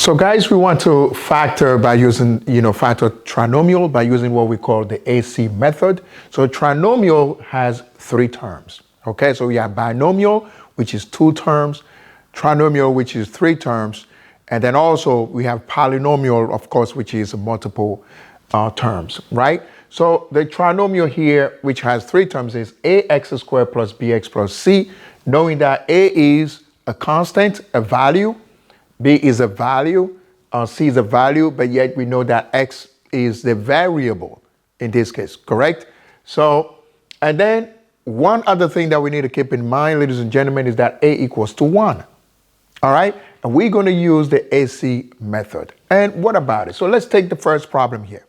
So guys, we want to factor by using, factor trinomial by using what we call the AC method. So trinomial has three terms. Okay, so we have binomial, which is two terms, trinomial, which is three terms, and then also we have polynomial, of course, which is multiple terms, right? So the trinomial here, which has three terms, is ax squared plus bx plus c, knowing that a is a constant, a value, b is a value, c is a value, but yet we know that x is the variable in this case, correct? So, and then one other thing that we need to keep in mind, ladies and gentlemen, is that a equals to 1. All right? And we're going to use the AC method. And what about it? So let's take the first problem here.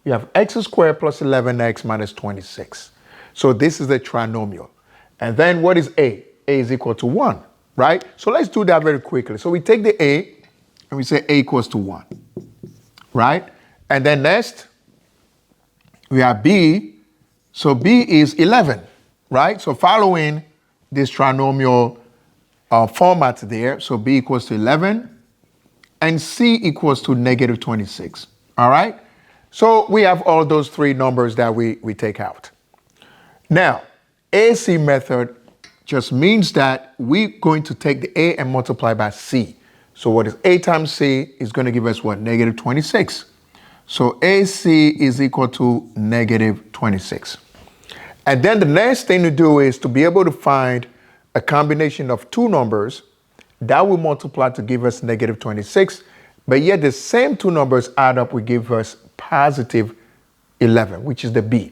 We have x squared plus 11x minus 26. So this is the trinomial. And then what is a? A is equal to 1, right? So let's do that very quickly. So we take the a and we say a equals to 1, right? And then next, we have b. So b is 11, right? So following this trinomial format there, so b equals to 11, and c equals to negative 26, all right? So we have all those three numbers that we take out. Now, AC method just means that we're going to take the a and multiply by c. So what is a times c is going to give us what? Negative 26. So AC is equal to negative 26. And then the next thing to do is to be able to find a combination of two numbers that will multiply to give us negative 26, but yet the same two numbers add up will give us positive 11, which is the b.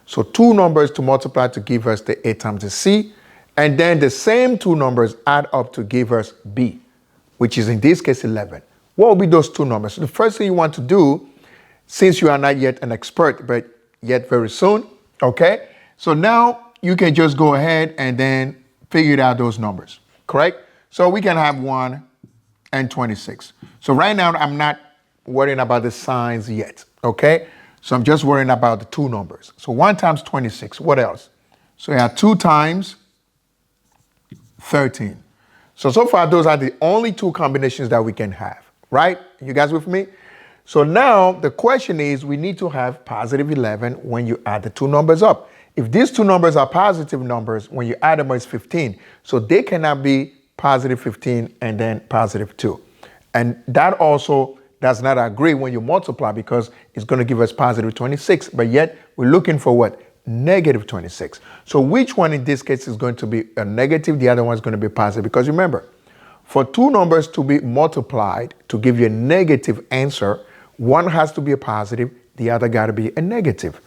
So two numbers to multiply to give us the a times the c, and then the same two numbers add up to give us b, which is in this case 11. What will be those two numbers? So the first thing you want to do, since you are not yet an expert, but yet very soon, okay? So now you can just go ahead and then figure out those numbers, correct? So we can have 1 and 26. So right now I'm not worrying about the signs yet, okay? So I'm just worrying about the two numbers. So 1 times 26, what else? So we have 2 times 13. So far those are the only two combinations that we can have, right? You guys with me? So now the question is, we need to have positive 11 when you add the two numbers up. If these two numbers are positive numbers, when you add them, it's 15. So they cannot be positive 15 and then positive 2. And that also does not agree when you multiply, because it's going to give us positive 26, but yet we're looking for what? Negative 26. So which one in this case is going to be a negative? The other one is going to be positive, because remember, for two numbers to be multiplied to give you a negative answer, one has to be a positive, the other got to be a negative.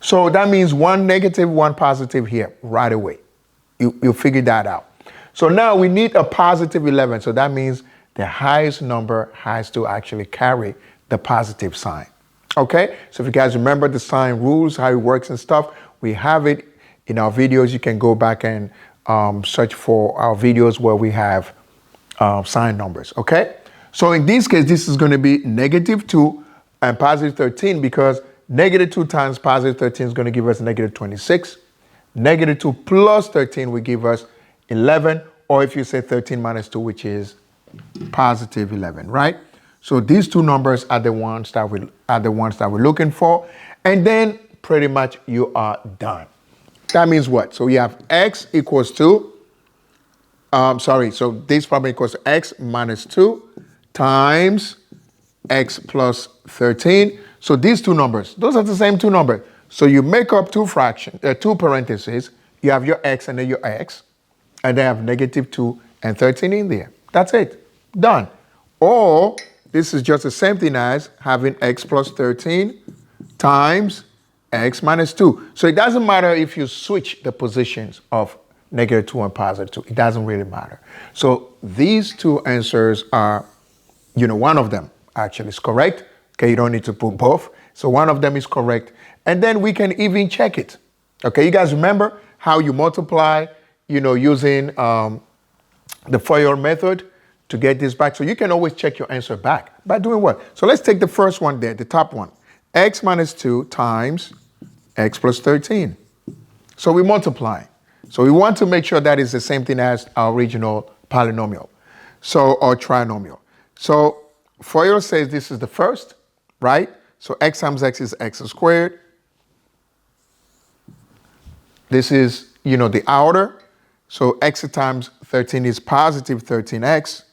So that means one negative, one positive here right away. You figure that out. So now we need a positive 11. So that means the highest number has to actually carry the positive sign. Okay? So if you guys remember the sign rules, how it works and stuff, we have it in our videos. You can go back and search for our videos where we have sign numbers. Okay? So in this case, this is going to be negative 2 and positive 13, because negative 2 times positive 13 is going to give us negative 26. Negative 2 plus 13 will give us 11, or if you say 13 minus 2, which is positive 11, right? So these two numbers are the ones that we're looking for, and then pretty much you are done. That means what? So we have x equals to, so this problem equals to x minus 2 times x plus 13. So these two numbers, those are the same two numbers. So you make up two parentheses. You have your x and then your x, and they have negative 2 and 13 in there. That's it. Done. Or this is just the same thing as having x plus 13 times x minus 2. So it doesn't matter if you switch the positions of negative 2 and positive 2. It doesn't really matter. So these two answers are, one of them actually is correct. Okay, you don't need to put both. So one of them is correct. And then we can even check it. Okay, you guys remember how you multiply, using the Fourier method to get this back. So you can always check your answer back by doing what? So let's take the first one there, the top one. X minus 2 times x plus 13. So we multiply. So we want to make sure that is the same thing as our original polynomial. So, or trinomial. So FOIL says this is the first, right? So x times x is x squared. This is, the outer. So x times 13 is positive 13x.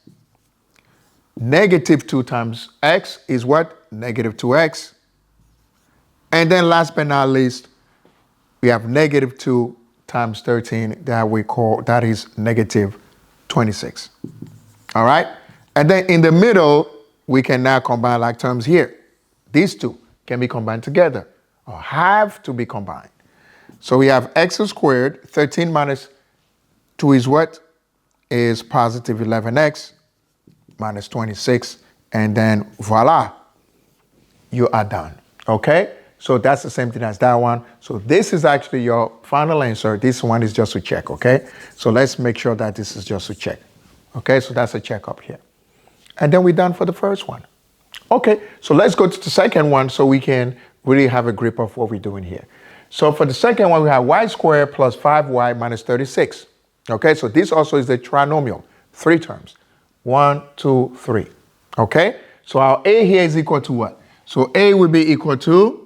Negative 2 times x is what? Negative 2x. And then last but not least, we have negative 2 times 13 that is negative 26. All right? And then in the middle, we can now combine like terms here. These two can be combined together or have to be combined. So we have x squared, 13 minus 2 is what? Is positive 11x minus 26. And then voila, you are done. Okay? So that's the same thing as that one. So this is actually your final answer. This one is just to check, okay? So let's make sure that this is just to check. Okay, so that's a check up here. And then we're done for the first one. Okay, so let's go to the second one so we can really have a grip of what we're doing here. So for the second one, we have y squared plus 5y minus 36. Okay, so this also is the trinomial, 3 terms. 1, 2, 3. Okay, so our a here is equal to what? So a will be equal to,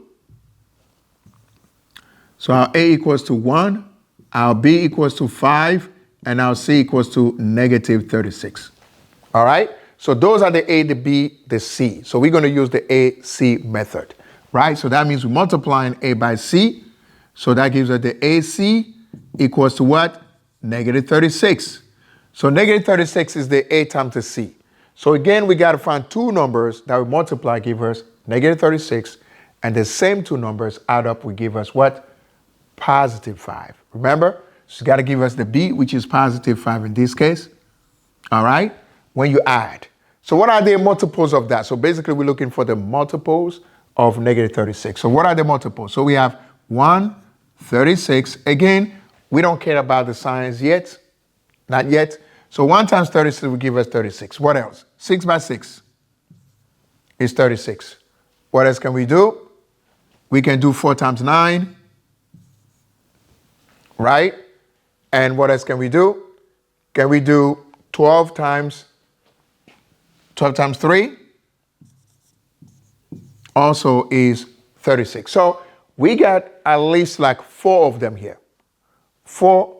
so our a equals to 1, our b equals to 5, and our c equals to negative 36. All right? So those are the a, the b, the c. So we're going to use the AC method, right? So that means we're multiplying a by c. So that gives us the AC equals to what? Negative 36. So negative 36 is the a times the c. So again, we got to find two numbers that we multiply give us negative 36. And the same two numbers add up will give us what? Positive 5. Remember? So you got to give us the b, which is positive 5 in this case. All right? When you add. So what are the multiples of that? So basically, we're looking for the multiples of negative 36. So what are the multiples? So we have 1, 36. Again, we don't care about the signs yet. Not yet. So 1 times 36 will give us 36. What else? 6 by 6 is 36. What else can we do? We can do 4 times 9. Right? And what else can we do? Can we do 12 times 3? Also is 36. So we got at least like 4 of them here. 4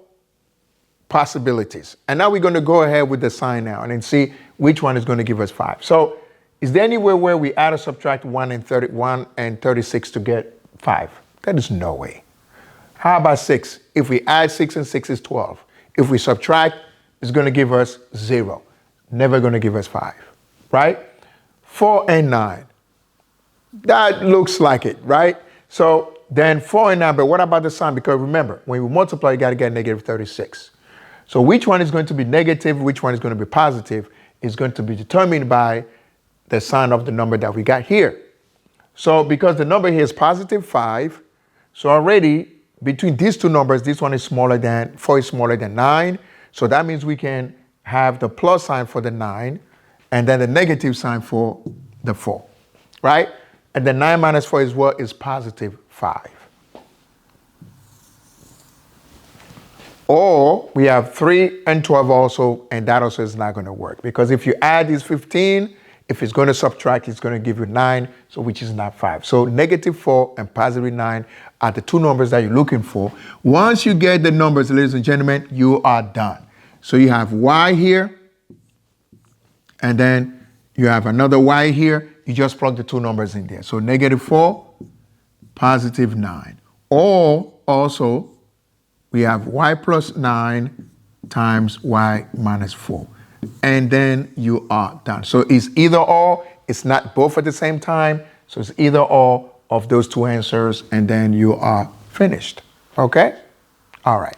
possibilities. And now we're going to go ahead with the sign now and then see which one is going to give us 5. So is there anywhere where we add or subtract 1 and 36 to get 5? That is no way. How about 6? If we add 6 and 6 is 12. If we subtract, it's going to give us 0. Never going to give us 5. Right? 4 and 9. That looks like it, right? So then 4 and 9, but what about the sign? Because remember, when we multiply, you got to get negative 36. So which one is going to be negative, which one is going to be positive, is going to be determined by the sign of the number that we got here. So because the number here is positive 5, so already between these two numbers, this one is smaller than, 4 is smaller than 9. So that means we can have the plus sign for the 9 and then the negative sign for the 4, right? And then 9 minus 4 is what? Is positive 5. Or we have 3 and 12 also, and that also is not going to work. Because if you add these 15, if it's going to subtract, it's going to give you 9, so which is not 5. So negative 4 and positive 9 are the two numbers that you're looking for. Once you get the numbers, ladies and gentlemen, you are done. So you have y here, and then you have another y here. You just plug the two numbers in there. So negative 4, positive 9. Or also, we have y plus 9 times y minus 4. And then you are done. So it's either or. It's not both at the same time. So it's either or of those two answers, and then you are finished. Okay? All right.